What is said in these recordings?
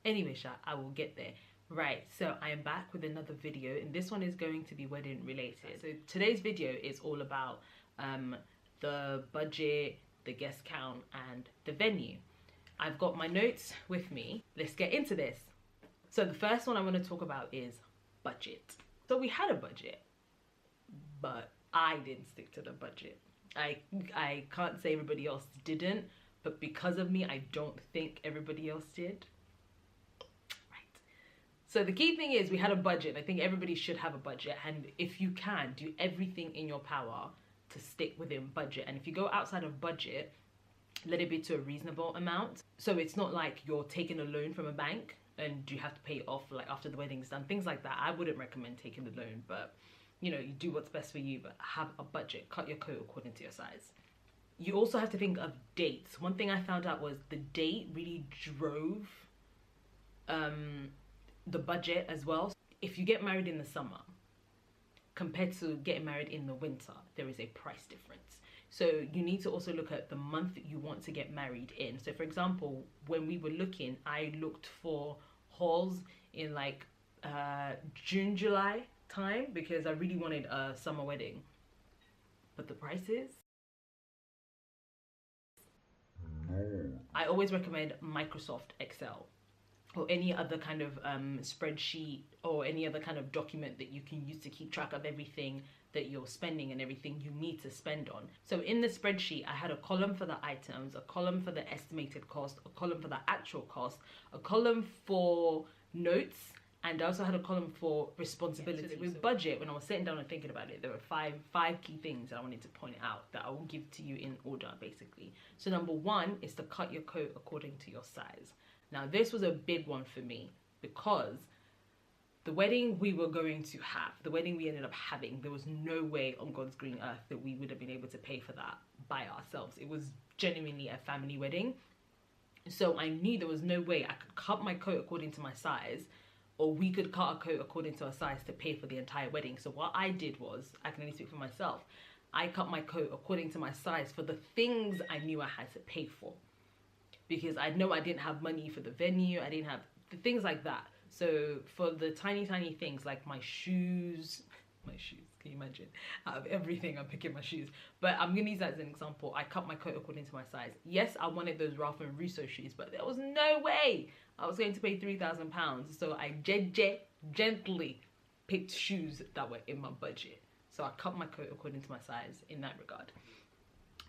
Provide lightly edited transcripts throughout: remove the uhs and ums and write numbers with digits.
Anyway, I will get there. Right, so I am back with another video, and this one is going to be wedding related. So today's video is all about the budget, the guest count, and the venue. I've got my notes with me. Let's get into this. So the first one I want to talk about is budget. So we had a budget, but I didn't stick to the budget. I can't say everybody else didn't, but because of me, I don't think everybody else did. Right. So the key thing is we had a budget. I think everybody should have a budget, and if you can, do everything in your power to stick within budget. And if you go outside of budget, let it be to a reasonable amount. So it's not like you're taking a loan from a bank and you have to pay it off like after the wedding's done, things like that. I wouldn't recommend taking the loan, but you know, you do what's best for you, but have a budget. Cut your coat according to your size. You also have to think of dates. One thing I found out was the date really drove the budget as well. If you get married in the summer compared to getting married in the winter, there is a price difference. So you need to also look at the month that you want to get married in. So for example, when we were looking, I looked for halls in like June, July time, because I really wanted a summer wedding. But the prices, I always recommend Microsoft Excel or any other kind of spreadsheet or any other kind of document that you can use to keep track of everything that you're spending and everything you need to spend on. So in the spreadsheet, I had a column for the items, a column for the estimated cost, a column for the actual cost, a column for notes, and I also had a column for responsibility. So with budget, when I was sitting down and thinking about it, there were five key things that I wanted to point out that I will give to you in order, basically. So number one is to cut your coat according to your size. Now this was a big one for me because the wedding we were going to have, the wedding we ended up having, there was no way on God's green earth that we would have been able to pay for that by ourselves. It was genuinely a family wedding. So I knew there was no way I could cut my coat according to my size, or we could cut a coat according to our size to pay for the entire wedding. So what I did was, I can only speak for myself, I cut my coat according to my size for the things I knew I had to pay for. Because I know I didn't have money for the venue, I didn't have things like that. So for the tiny things like my shoes, can you imagine? Out of everything, I'm picking my shoes. But I'm gonna use that as an example. I cut my coat according to my size. Yes, I wanted those Ralph and Russo shoes, but there was no way I was going to pay £3,000. So I gently picked shoes that were in my budget. So I cut my coat according to my size in that regard.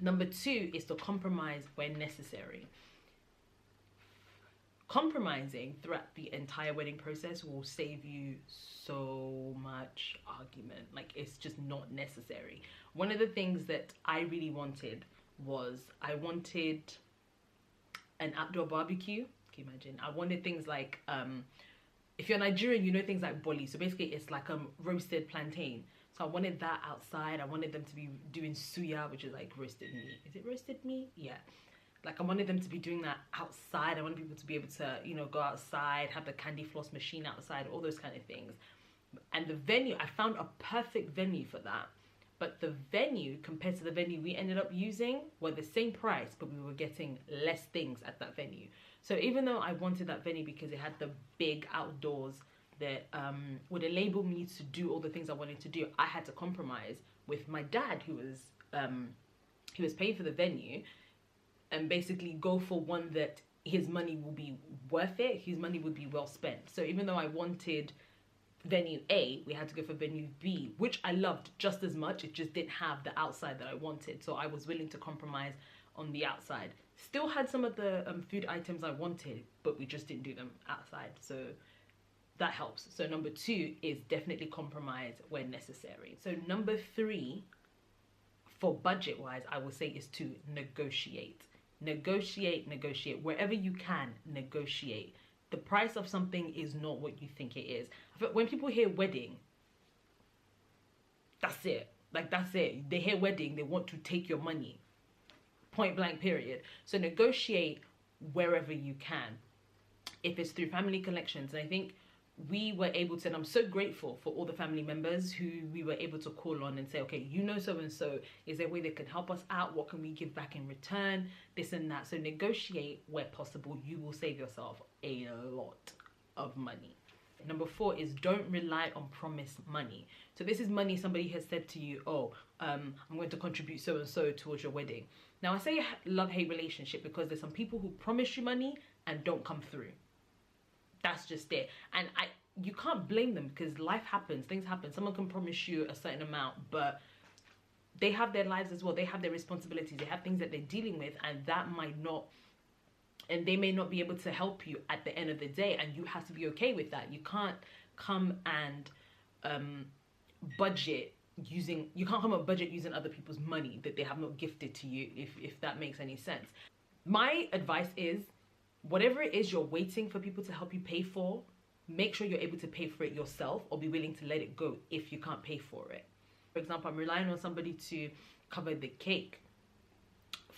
Number two is to compromise when necessary. Compromising throughout the entire wedding process will save you so much argument. Like, it's just not necessary. One of the things that I really wanted was I wanted an outdoor barbecue. Can you imagine? I wanted things like if you're Nigerian, you know things like boli. So basically it's like a roasted plantain. So I wanted that outside. I wanted them to be doing suya, which is like roasted meat. Is it roasted meat? Yeah. Like, I wanted them to be doing that outside. I wanted people to be able to, you know, go outside, have the candy floss machine outside, all those kind of things. And the venue, I found a perfect venue for that. But the venue, compared to the venue we ended up using, were the same price, but we were getting less things at that venue. So even though I wanted that venue because it had the big outdoors that would enable me to do all the things I wanted to do, I had to compromise with my dad, who was paying for the venue, and basically go for one that his money will be worth it, his money would be well spent. So even though I wanted venue A, we had to go for venue B, which I loved just as much. It just didn't have the outside that I wanted. So I was willing to compromise on the outside. Still had some of the food items I wanted, but we just didn't do them outside. So that helps. So number two is definitely compromise when necessary. So number three, for budget wise, I will say, is to negotiate. Negotiate wherever you can. Negotiate. The price of something is not what you think it is. When people hear wedding, that's it. Like, that's it. They hear wedding, they want to take your money, point blank, period. So negotiate wherever you can. If it's through family collections, and I think we were able to, and I'm so grateful for all the family members who we were able to call on and say, okay, you know, so and so, is there a way they can help us out? What can we give back in return? This and that. So negotiate where possible. You will save yourself a lot of money. Number 4 is don't rely on promised money. So this is money somebody has said to you, oh, I'm going to contribute so and so towards your wedding. Now I say love-hate relationship because there's some people who promise you money and don't come through. That's just it. And you can't blame them because life happens, things happen. Someone can promise you a certain amount, but they have their lives as well. They have their responsibilities. They have things that they're dealing with, and that might not, and they may not be able to help you at the end of the day, and you have to be okay with that. You can't come and budget using, you can't come and budget using other people's money that they have not gifted to you, if that makes any sense. My advice is, whatever it is you're waiting for people to help you pay for, make sure you're able to pay for it yourself, or be willing to let it go if you can't pay for it. For example, I'm relying on somebody to cover the cake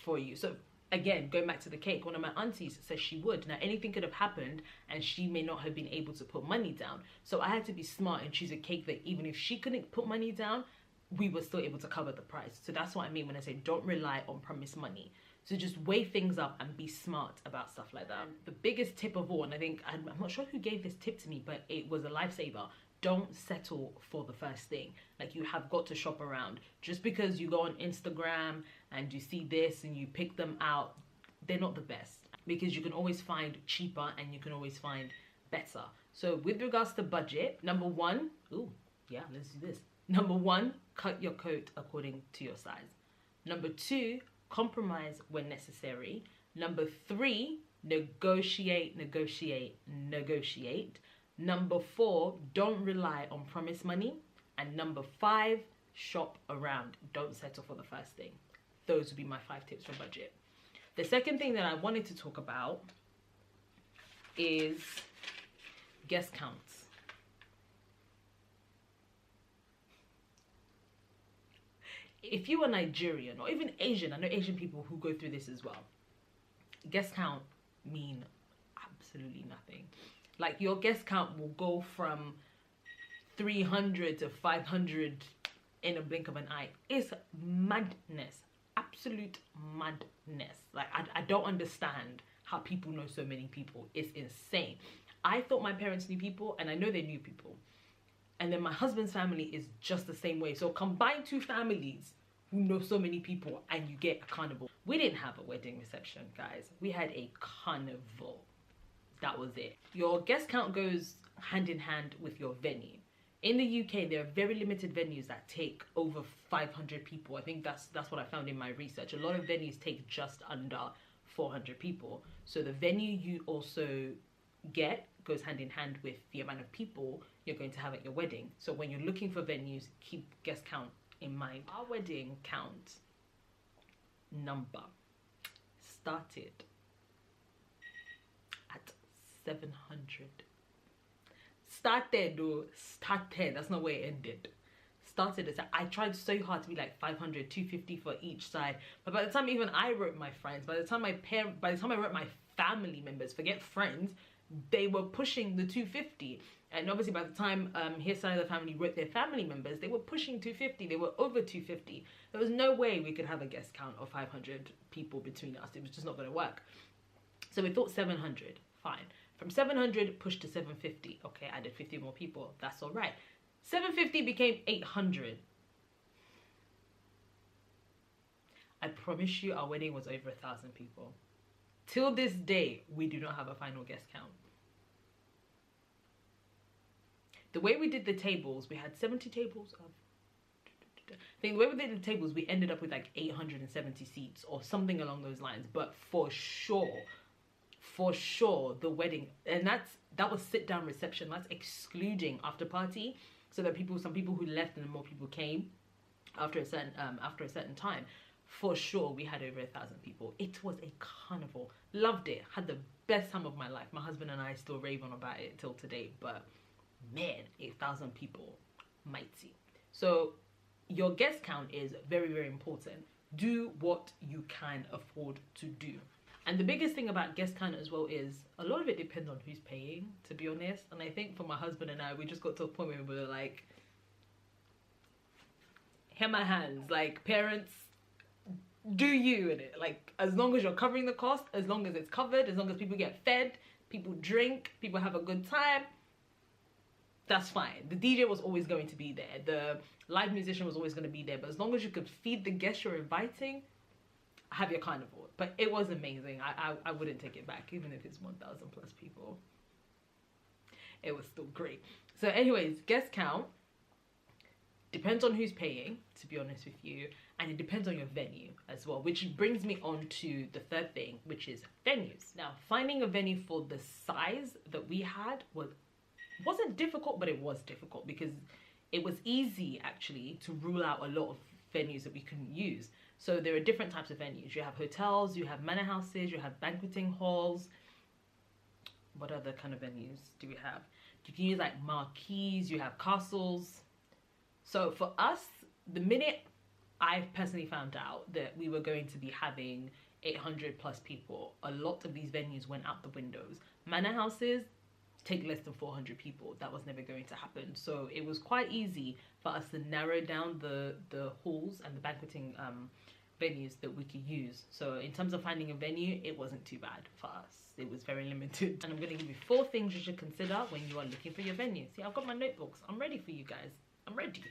for you. So again, going back to the cake, one of my aunties says she would. Now anything could have happened and she may not have been able to put money down. So I had to be smart and choose a cake that even if she couldn't put money down, we were still able to cover the price. So that's what I mean when I say don't rely on promised money. So just weigh things up and be smart about stuff like that. The biggest tip of all, and I think, I'm not sure who gave this tip to me, but it was a lifesaver. Don't settle for the first thing. Like, you have got to shop around. Just because you go on Instagram and you see this and you pick them out, they're not the best, because you can always find cheaper and you can always find better. So with regards to budget, number 1, ooh, yeah, let's do this. Number 1, cut your coat according to your size. Number 2, compromise when necessary. Number 3, negotiate, negotiate, negotiate. Number 4, don't rely on promised money. And number 5, shop around. Don't settle for the first thing. Those would be my 5 tips for budget. The second thing that I wanted to talk about is guest counts. If you are Nigerian or even Asian, I know Asian people who go through this as well, guest count mean absolutely nothing. Like, your guest count will go from 300 to 500 in a blink of an eye. It's madness, absolute madness. Like, I don't understand how people know so many people. It's insane. I thought my parents knew people, and I know they knew people. And then my husband's family is just the same way. So combine 2 families who know so many people and you get a carnival. We didn't have a wedding reception, guys. We had a carnival. That was it. Your guest count goes hand in hand with your venue. In the UK, there are very limited venues that take over 500 people. I think that's what I found in my research. A lot of venues take just under 400 people. So the venue you also get goes hand in hand with the amount of people you're going to have at your wedding. So when you're looking for venues, keep guest count in mind. Our wedding count number started at 700. Started, that's not where it ended. Started as, I tried so hard to be like 500, 250 for each side, but by the time even I wrote my friends, by the time I wrote my family members, forget friends, they were pushing the 250. And obviously by the time his side of the family wrote their family members, they were pushing 250. They were over 250. There was no way we could have a guest count of 500 people between us. It was just not going to work. So we thought 700, fine. From 700 pushed to 750. Okay, added 50 more people, that's all right. 750 became 800. I promise you, our wedding was over 1,000 people. Till this day, we do not have a final guest count. The way we did the tables, we had 70 tables of, I think the way we did the tables, we ended up with like 870 seats or something along those lines. But for sure, the wedding, and that was sit down reception. That's excluding after party. So there are some people who left and then more people came after a certain time. For sure, we had over 1,000 people. It was a carnival. Loved it. Had the best time of my life. My husband and I still rave on about it till today. But man, 8,000 people, mighty. So your guest count is very, very important. Do what you can afford to do. And the biggest thing about guest count as well is a lot of it depends on who's paying, to be honest. And I think for my husband and I, we just got to a point where we were like, here my hands, like, parents, do you in it. Like, as long as you're covering the cost, as long as it's covered, as long as people get fed, people drink, people have a good time, that's fine. The DJ was always going to be there, the live musician was always going to be there, but as long as you could feed the guests you're inviting, have your carnival. But it was amazing. I wouldn't take it back, even if it's 1,000 plus people. It was still great. So anyways, guest count depends on who's paying, to be honest with you, and it depends on your venue as well, which brings me on to the third thing, which is venues. Now, finding a venue for the size that we had wasn't difficult, but it was difficult because it was easy actually to rule out a lot of venues that we couldn't use. So there are different types of venues. You have hotels, you have manor houses, you have banqueting halls. What other kind of venues do we have? You can use like marquees, you have castles. So for us, the minute I personally found out that we were going to be having 800 plus people, a lot of these venues went out the windows. Manor houses take less than 400 people. That was never going to happen. So it was quite easy for us to narrow down the halls and the banqueting venues that we could use. So in terms of finding a venue, it wasn't too bad for us. It was very limited. And I'm going to give you 4 things you should consider when you are looking for your venue. See, I've got my notebooks. I'm ready for you guys. I'm ready.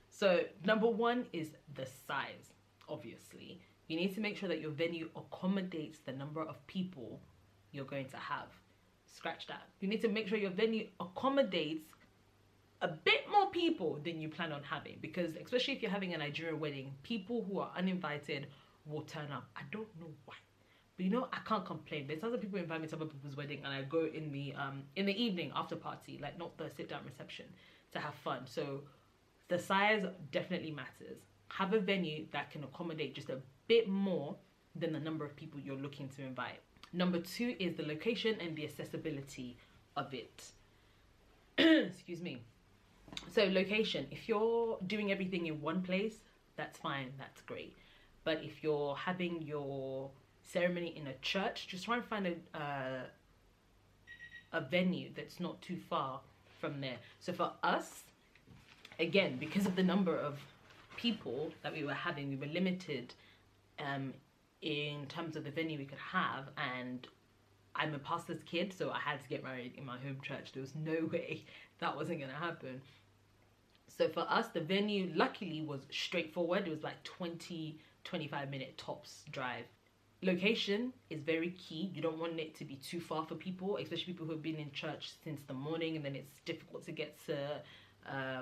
So number 1 is the size, obviously. You need to make sure that your venue accommodates the number of people you're going to have. Scratch that. You need to make sure your venue accommodates a bit more people than you plan on having, because especially if you're having a Nigerian wedding, people who are uninvited will turn up. I don't know why, but you know, I can't complain. There's tons of people invite me to other people's wedding and I go in the evening after party, like not the sit down reception, to have fun. So the size definitely matters. Have a venue that can accommodate just a bit more than the number of people you're looking to invite. Number 2 is the location and the accessibility of it. Excuse me. So location, if you're doing everything in one place, that's fine, that's great. But if you're having your ceremony in a church, just try and find a venue that's not too far from there. So for us, again, because of the number of people that we were having, we were limited in terms of the venue we could have, and I'm a pastor's kid, so I had to get married in my home church. There was no way that wasn't gonna happen. So for us, the venue luckily was straightforward. It was like 20-25 minute tops drive. Location is very key. You don't want it to be too far for people, especially people who have been in church since the morning, and then it's difficult to get to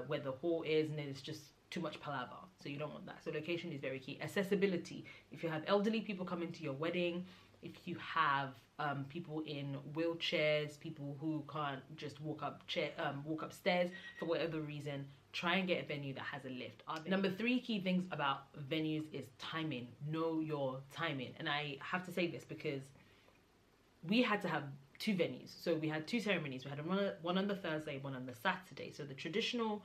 where the hall is, and then it's just too much palaver. So you don't want that. So location is very key. Accessibility. If you have elderly people coming to your wedding, if you have people in wheelchairs, people who can't just walk upstairs for whatever reason, try and get a venue that has a lift. Number 3 key things about venues is timing. Know your timing. And I have to say this because we had to have 2 venues. So we had 2 ceremonies. We had one on the Thursday, one on the Saturday. So the traditional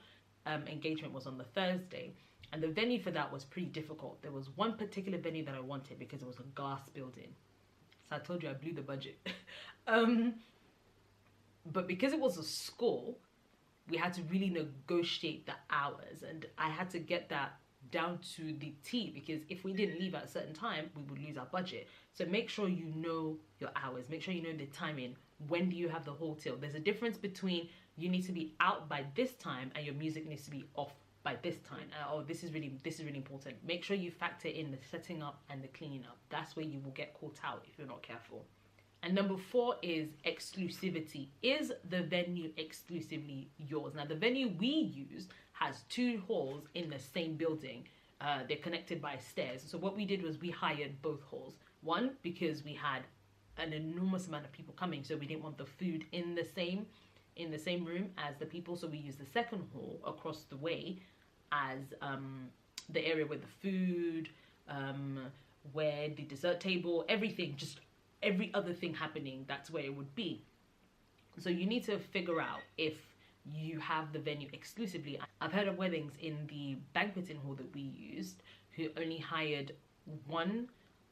engagement was on the Thursday, and the venue for that was pretty difficult. There was one particular venue that I wanted because it was a glass building. So I told you I blew the budget. But because it was a school, we had to really negotiate the hours, and I had to get that down to the T, because if we didn't leave at a certain time, we would lose our budget. So make sure you know your hours, make sure you know the timing. When do you have the whole till? There's a difference between you need to be out by this time and your music needs to be off by this time. This is really important. Make sure you factor in the setting up and the cleaning up. That's where you will get caught out if you're not careful. And number 4 is exclusivity. Is the venue exclusively yours? Now, the venue we used has 2 halls in the same building. They're connected by stairs. So what we did was we hired both halls. One, because we had an enormous amount of people coming, so we didn't want the food in the same room as the people. So we used the second hall across the way as the area where the food, where the dessert table, everything, just every other thing happening, that's where it would be. So you need to figure out if you have the venue exclusively. I've heard of weddings in the banqueting hall that we used who only hired one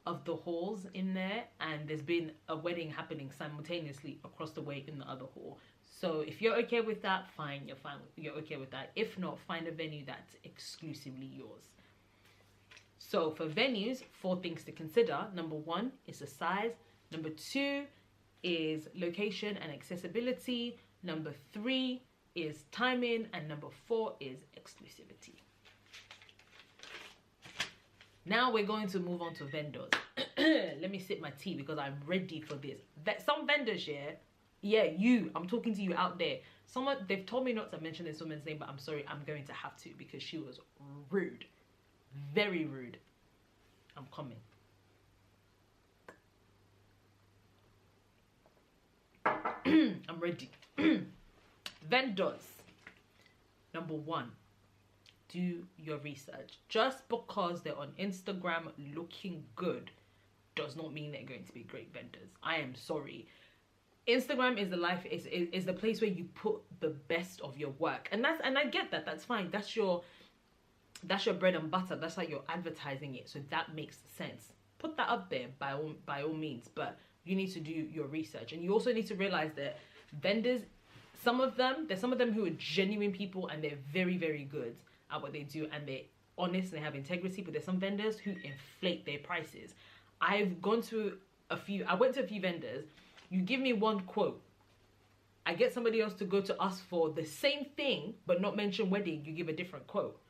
of the halls in there, and there's been a wedding happening simultaneously across the way in the other hall. So if you're okay with that, fine, you're okay with that. If not, find a venue that's exclusively yours. So for venues, 4 things to consider. Number 1 is the size. Number 2 is location and accessibility. Number 3 is timing, and number 4 is exclusivity. Now we're going to move on to vendors. Let me sip my tea because I'm ready for this. Some vendors, I'm talking to you out there. They've told me not to mention this woman's name, but I'm sorry, I'm going to have to because she was rude. Very rude. I'm coming. I'm ready. Vendors. Number 1, do your research. Just because they're on Instagram looking good does not mean they're going to be great vendors. I am sorry. Instagram is the place where you put the best of your work, and I get that. That's fine. That's your bread and butter. That's how you're advertising it, so that makes sense. Put that up there by all means, but you need to do your research. And you also need to realize that vendors, there's some of them who are genuine people and they're very, very good at what they do, and they're honest and they have integrity. But there's some vendors who inflate their prices. I went to a few vendors. You give me one quote, I get somebody else to go to us for the same thing but not mention wedding, you give a different quote.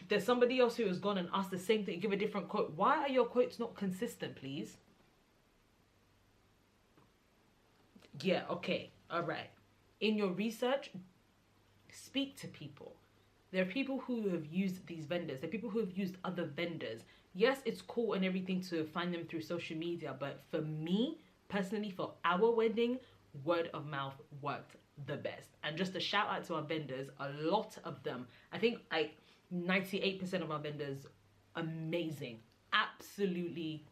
There's somebody else who has gone and asked the same thing, you give a different quote. Why are your quotes not consistent, please? Yeah, okay, all right. In your research, speak to people. There are people who have used these vendors. There are people who have used other vendors. Yes, it's cool and everything to find them through social media, but for me, personally, for our wedding, word of mouth worked the best. And just a shout out to our vendors, a lot of them, I think like 98% of our vendors, amazing. Absolutely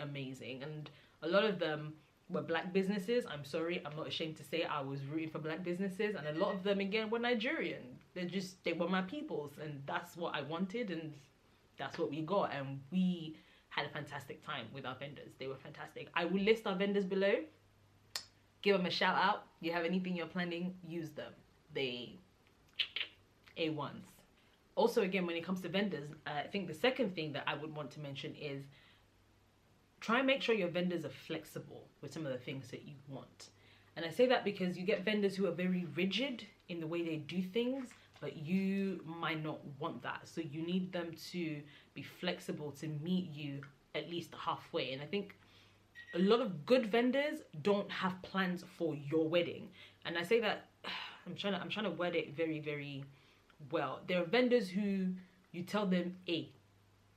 amazing. And a lot of them were Black businesses. I'm sorry, I'm not ashamed to say I was rooting for Black businesses, and a lot of them again were Nigerian. They were my peoples, and that's what I wanted, and that's what we got. And we had a fantastic time with our vendors. They were fantastic. I will list our vendors below. Give them a shout out. You have anything you're planning, use them. They A1s. Also, again, when it comes to vendors, I think the second thing that I would want to mention is try and make sure your vendors are flexible with some of the things that you want. And I say that because you get vendors who are very rigid in the way they do things, but you might not want that. So you need them to be flexible to meet you at least halfway. And I think a lot of good vendors don't have plans for your wedding. And I say that, I'm trying to word it very, very well. There are vendors who you tell them A,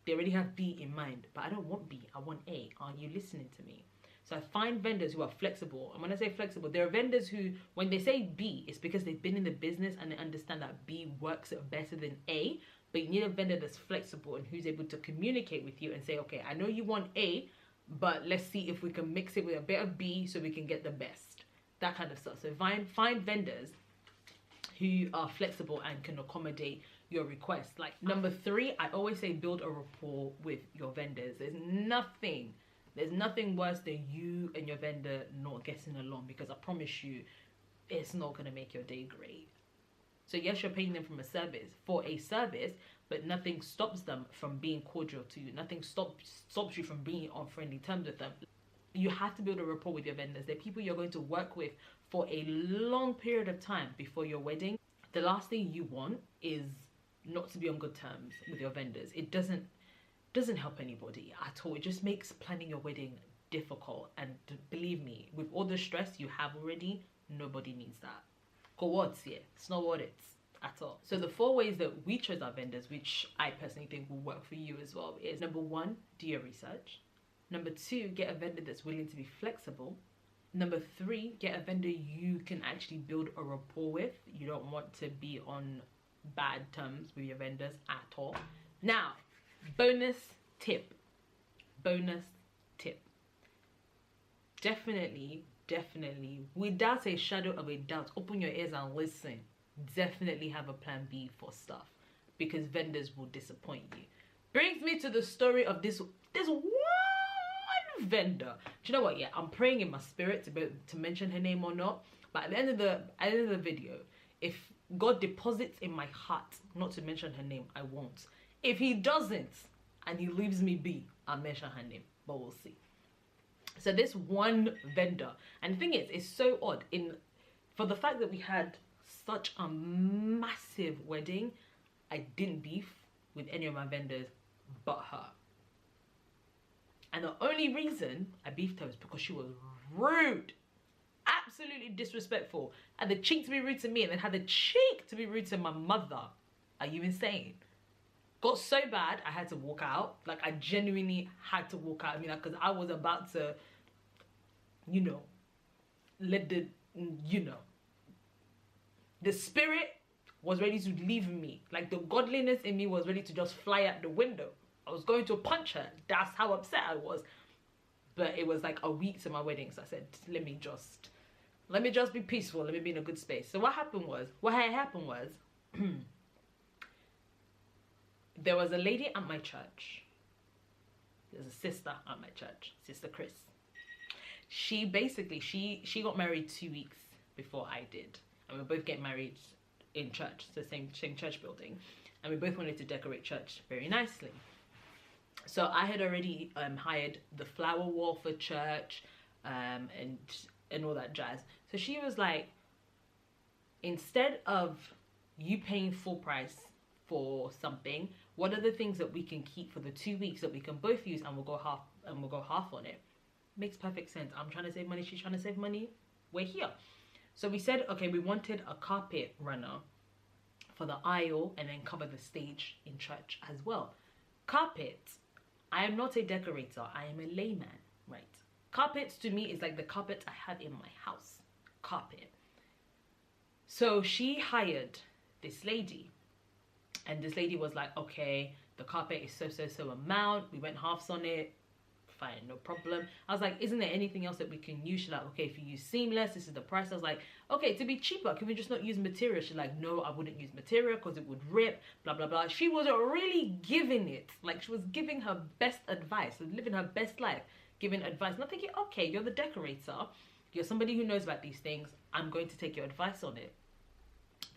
they already have B in mind, but I don't want B, I want A. Are you listening to me? So I find vendors who are flexible. And when I say flexible, there are vendors who, when they say B, it's because they've been in the business and they understand that B works better than A. But you need a vendor that's flexible and who's able to communicate with you and say, okay, I know you want A, but let's see if we can mix it with a bit of B so we can get the best. That kind of stuff. So find vendors who are flexible and can accommodate your requests. Like number 3, I always say build a rapport with your vendors. There's nothing worse than you and your vendor not getting along, because I promise you it's not going to make your day great. So yes, you're paying them for a service, but nothing stops them from being cordial to you. Nothing stops you from being on friendly terms with them. You have to build a rapport with your vendors. They're people you're going to work with for a long period of time before your wedding. The last thing you want is not to be on good terms with your vendors. It doesn't help anybody at all. It just makes planning your wedding difficult. And believe me, with all the stress you have already, nobody needs that. It's not what it's at all. So the 4 ways that we chose our vendors, which I personally think will work for you as well, is number 1, do your research. Number 2, get a vendor that's willing to be flexible. Number 3, get a vendor you can actually build a rapport with. You don't want to be on bad terms with your vendors at all. Now, bonus tip. Definitely, without a shadow of a doubt, open your ears and listen. Definitely have a plan B for stuff, because vendors will disappoint you. Brings me to the story of this There's one vendor. Do you know what? Yeah, I'm praying in my spirit to mention her name or not. But at the end of the video, if God deposits in my heart not to mention her name, I won't. If he doesn't and he leaves me be, I'll mention her name. But we'll see. So this one vendor, and the thing is, it's so odd for the fact that we had such a massive wedding, I didn't beef with any of my vendors but her. And the only reason I beefed her was because she was rude. Absolutely disrespectful. Had the cheek to be rude to me and then had the cheek to be rude to my mother. Are you insane? Got so bad, I had to walk out. Like, I genuinely had to walk out. I mean, like, because I was about to, you know, the spirit was ready to leave me. Like, the godliness in me was ready to just fly out the window. I was going to punch her. That's how upset I was. But it was like a week to my wedding, so I said, let me just be peaceful. Let me be in a good space. So what happened was, there was a lady at my church. There's a sister at my church, Sister Chris. She basically, she got married 2 weeks before I did. And we both get married in church, the same church building. And we both wanted to decorate church very nicely. So I had already hired the flower wall for church and all that jazz. So she was like, instead of you paying full price for something, what are the things that we can keep for the 2 weeks that we can both use, and we'll go half on it? Makes perfect sense. I'm trying to save money, she's trying to save money. We're here. So we said, okay, we wanted a carpet runner for the aisle and then cover the stage in church as well. Carpet. I am not a decorator. I am a layman, right? Carpets to me is like the carpet I have in my house. Carpet. So she hired this lady. And this lady was like, okay, the carpet is so amount. We went halves on it. Fine, no problem. I was like, isn't there anything else that we can use? She's like, okay, if you use seamless, this is the price. I was like, okay, to be cheaper, can we just not use material? She's like, no, I wouldn't use material because it would rip, blah, blah, blah. She was really giving it. Like, she was giving her best advice, living her best life, giving advice. And I'm thinking, okay, you're the decorator. You're somebody who knows about these things. I'm going to take your advice on it.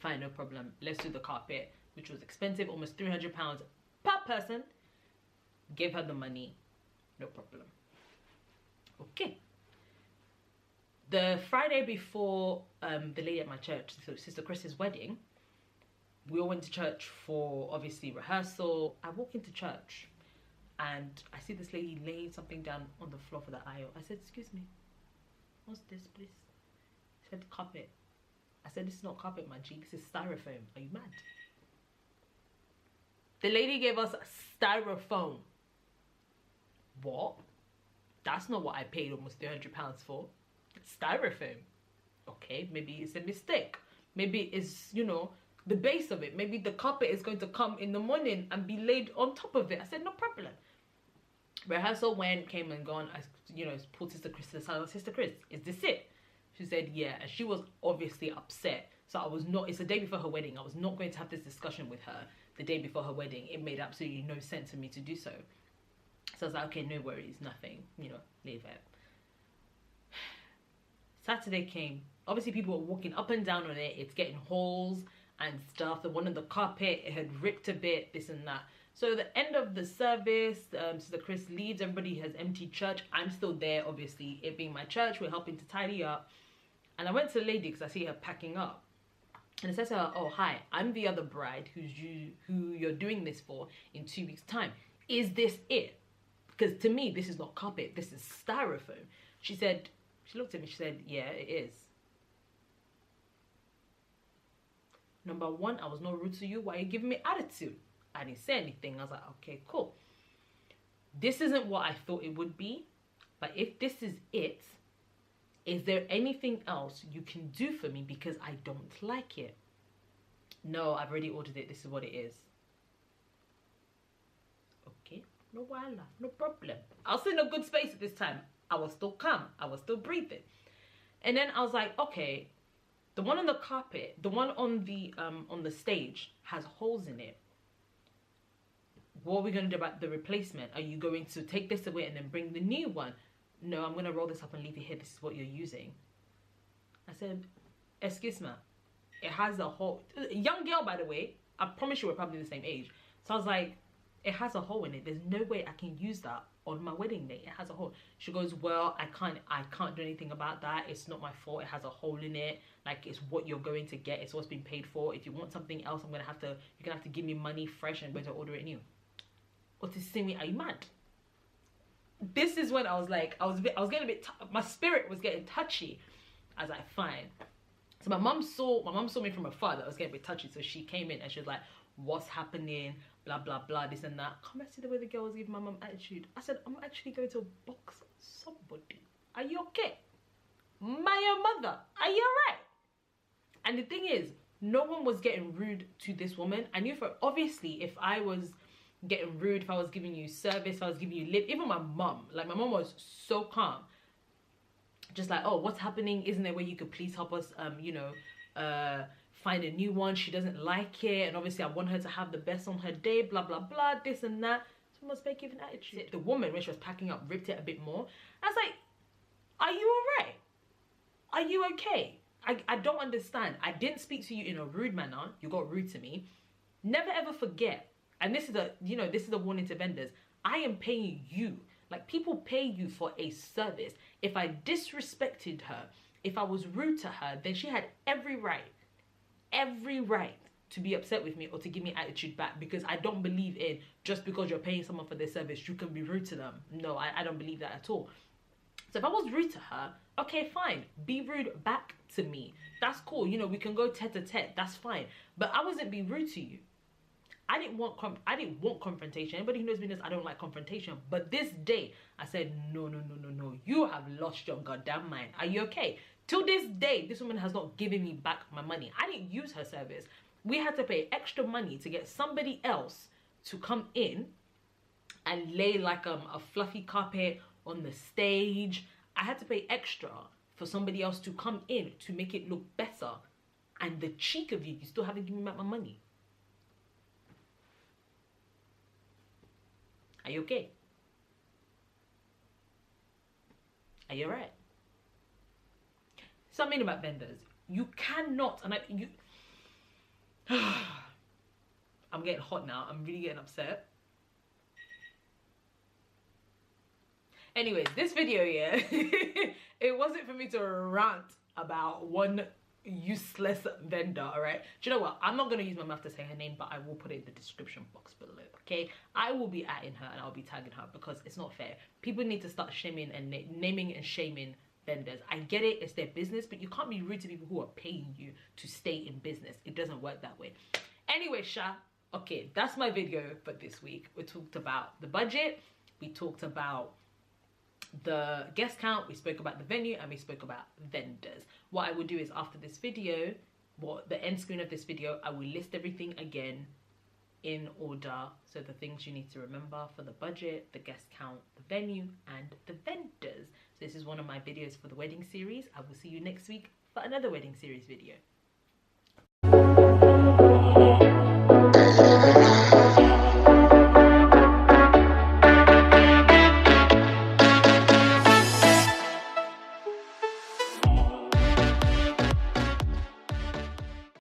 Fine, no problem. Let's do the carpet, which was expensive, almost £300 per person. Gave her the money. No problem. Okay. The Friday before the lady at my church, so Sister Chris's wedding, we all went to church for, obviously, rehearsal. I walk into church and I see this lady laying something down on the floor for the aisle. I said, excuse me, what's this, please? She said, carpet. I said, this is not carpet, my G. This is styrofoam. Are you mad? The lady gave us styrofoam. What? That's not what I paid almost £300 for. Styrofoam. Okay, maybe it's a mistake. Maybe it's, you know, the base of it. Maybe the carpet is going to come in the morning and be laid on top of it. I said, no problem. Rehearsal came and gone. I, you know, pulled Sister Chris to the side. Sister Chris, is this it? She said, yeah. And she was obviously upset. So I was not, it's the day before her wedding. I was not going to have this discussion with her the day before her wedding. It made absolutely no sense for me to do so. So I was like, okay, no worries, nothing, you know, leave it. Saturday came. Obviously, people were walking up and down on it. It's getting holes and stuff. The one on the carpet, it had ripped a bit, this and that. So the end of the service, Sister Chris leaves. Everybody has emptied church. I'm still there, obviously, it being my church. We're helping to tidy up. And I went to the lady because I see her packing up. And I said to her, oh, hi, I'm the other bride who you're doing this for in 2 weeks' time. Is this it? Because to me, this is not carpet, this is styrofoam. She said, she looked at me, she said, yeah, it is. Number one, I was not rude to you. Why are you giving me attitude? I didn't say anything. I was like, okay, cool. This isn't what I thought it would be. But if this is it, is there anything else you can do for me? Because I don't like it. No, I've already ordered it. This is what it is. Okay. No wala, no problem. I was in a good space at this time. I was still calm. I was still breathing. And then I was like, okay, the one on the carpet, the one on the stage has holes in it. what are we going to do about the replacement? Are you going to take this away and then bring the new one? No, I'm going to roll this up and leave it here. This is what you're using. I said, excuse me. It has a hole. Young girl, by the way. I promise you we're probably the same age. So I was like, it has a hole in it. There's no way I can use that on my wedding day. It has a hole. She goes, well, I can't do anything about that. It's not my fault. It has a hole in it. Like, it's what you're going to get. It's what's been paid for. If you want something else, you're gonna have to give me money fresh and go to order it new. Or to see me, are you mad? This is when I was like, I was getting a bit, my spirit was getting touchy. I was like, fine. So my mum saw me from afar that I was getting a bit touchy. So she came in and she was like, what's happening? Blah, blah, blah, this and that. Come and see the way the girl was giving my mum attitude. I said, I'm actually going to box somebody. Are you okay? My mother, are you alright? And the thing is, no one was getting rude to this woman. I knew obviously, if I was getting rude, if I was giving you service, if I was giving you lip, even my mum, like my mum was so calm. Just like, oh, what's happening? Isn't there a way you could please help us, find a new one? She doesn't like it. And obviously I want her to have the best on her day, blah, blah, blah, this and that. So I must make an attitude. The woman, when she was packing up, ripped it a bit more. I was like, are you all right? Are you okay? I don't understand. I didn't speak to you in a rude manner. You got rude to me. Never ever forget. And this is a warning to vendors. I am paying you. Like, people pay you for a service. If I disrespected her, if I was rude to her, then she had every right to be upset with me or to give me attitude back, because I don't believe in just because you're paying someone for their service, you can be rude to them. No, I don't believe that at all. So if I was rude to her, okay, fine. Be rude back to me. That's cool. You know, we can go tete-a-tete. That's fine. But I wasn't being rude to you. I didn't want confrontation. Anybody who knows me knows I don't like confrontation. But this day, I said, no. You have lost your goddamn mind. Are you okay? Till this day, this woman has not given me back my money. I didn't use her service. We had to pay extra money to get somebody else to come in and lay like a fluffy carpet on the stage. I had to pay extra for somebody else to come in to make it look better. And the cheek of you still haven't given me back my money. Are you okay? Are you alright? Something about vendors. You cannot, and I'm getting hot now. I'm really getting upset. Anyways, this video, yeah, it wasn't for me to rant about one useless vendor, all right? Do you know what? I'm not going to use my mouth to say her name, but I will put it in the description box below, okay? I will be atting her and I'll be tagging her because it's not fair. People need to start shaming and naming and shaming vendors. I get it, it's their business, but you can't be rude to people who are paying you to stay in business. It doesn't work that way. Anyway, Sha, okay, that's my video for this week. We talked about the budget, we talked about the guest count, we spoke about the venue, and we spoke about vendors. What I will do is after this video, the end screen of this video, I will list everything again in order. So the things you need to remember for the budget, the guest count, the venue, and the vendors. So this is one of my videos for the wedding series. I will see you next week for another wedding series video.